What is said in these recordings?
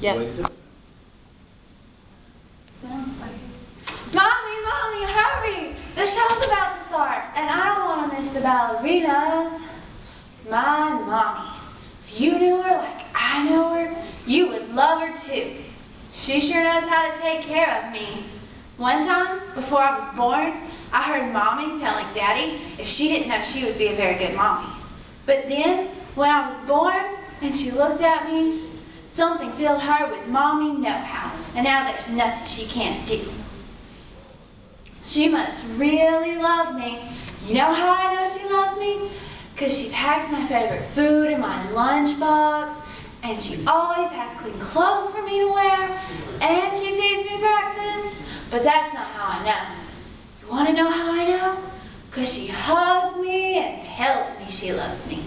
Yeah. Mommy, hurry! The show's about to start, and I don't want to miss the ballerinas. My mommy, if you knew her like I know her, you would love her too. She sure knows how to take care of me. One time, before I was born, I heard Mommy telling Daddy if she didn't know she would be a very good mommy. But then, when I was born and she looked at me, something filled her with mommy know-how, and now there's nothing she can't do. She must really love me. You know how I know she loves me? Because she packs my favorite food in my lunchbox, and she always has clean clothes for me to wear, and she feeds me breakfast. But that's not how I know. You want to know how I know? Because she hugs me and tells me she loves me.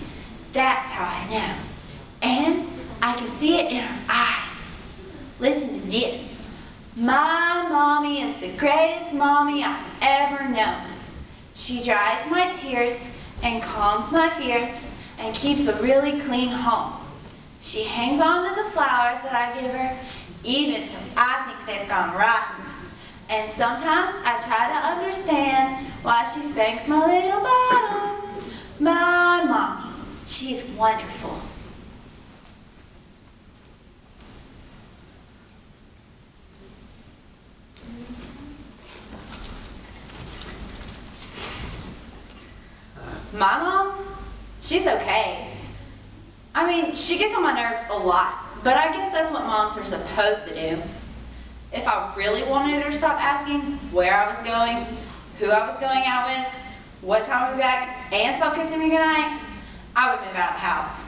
That's how I know. And I can see it in her eyes. Listen to this. My mommy is the greatest mommy I've ever known. She dries my tears and calms my fears and keeps a really clean home. She hangs on to the flowers that I give her, even till I think they've gone rotten. And sometimes I try to understand why she spanks my little bottom. My mommy, she's wonderful. My mom, she's okay. I mean, she gets on my nerves a lot, but I guess that's what moms are supposed to do. If I really wanted her to stop asking where I was going, who I was going out with, what time we'd be back, and stop kissing me goodnight, I would move out of the house.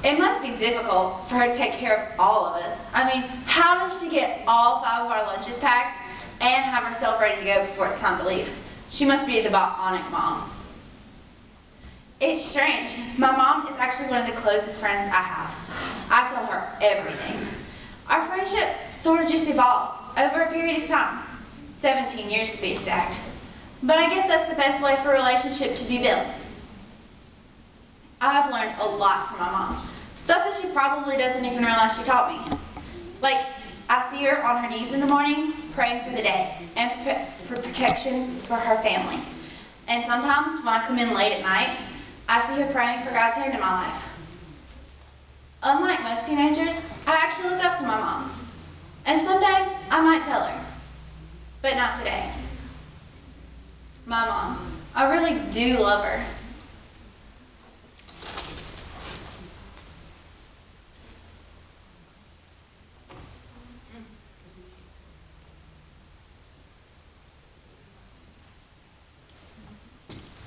It must be difficult for her to take care of all of us. I mean, how does she get all 5 of our lunches packed and have herself ready to go before it's time to leave? She must be the bionic mom. It's strange. My mom is actually one of the closest friends I have. I tell her everything. Our friendship sort of just evolved over a period of time. 17 years to be exact. But I guess that's the best way for a relationship to be built. I've learned a lot from my mom. Stuff that she probably doesn't even realize she taught me. Like, I see her on her knees in the morning, praying for the day, and for protection for her family. And sometimes, when I come in late at night, I see her praying for God's hand in my life. Unlike most teenagers, I actually look up to my mom. And someday, I might tell her. But not today. My mom, I really do love her.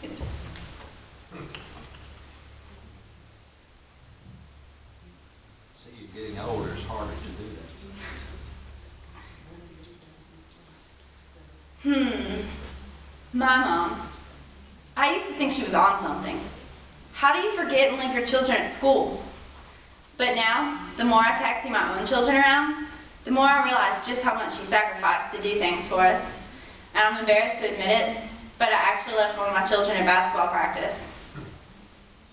Oops. See, you're getting older, it's harder to do that. My mom. I used to think she was on something. How do you forget and leave your children at school? But now, the more I taxi my own children around, the more I realize just how much she sacrificed to do things for us. And I'm embarrassed to admit it, but I actually left one of my children at basketball practice.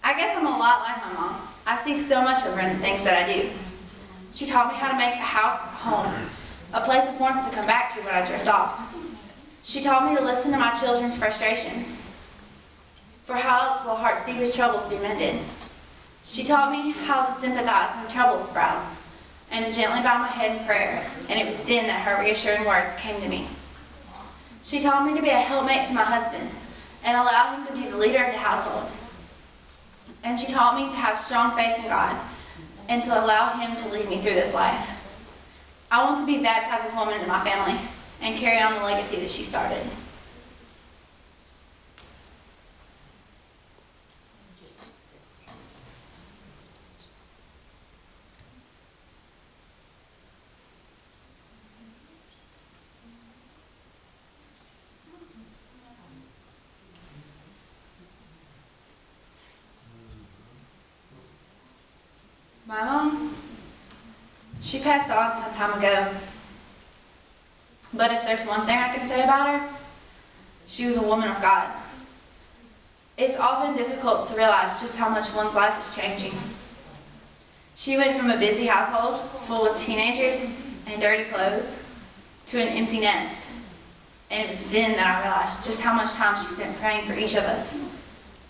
I guess I'm a lot like my mom. I see so much of her in the things that I do. She taught me how to make a house a home, a place of warmth to come back to when I drift off. She taught me to listen to my children's frustrations. For how else will heart's deepest troubles be mended? She taught me how to sympathize when trouble sprouts, and to gently bow my head in prayer, and it was then that her reassuring words came to me. She taught me to be a helpmate to my husband, and allow him to be the leader of the household. And she taught me to have strong faith in God, and to allow him to lead me through this life. I want to be that type of woman in my family, and carry on the legacy that she started. My mom, she passed on some time ago. But if there's one thing I can say about her, she was a woman of God. It's often difficult to realize just how much one's life is changing. She went from a busy household full of teenagers and dirty clothes to an empty nest. And it was then that I realized just how much time she spent praying for each of us.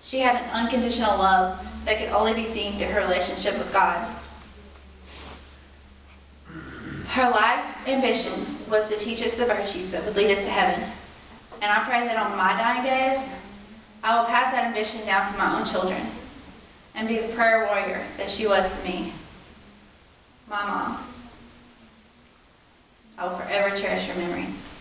She had an unconditional love that could only be seen through her relationship with God. Her life ambition was to teach us the virtues that would lead us to heaven. And I pray that on my dying days, I will pass that ambition down to my own children and be the prayer warrior that she was to me, my mom. I will forever cherish her memories.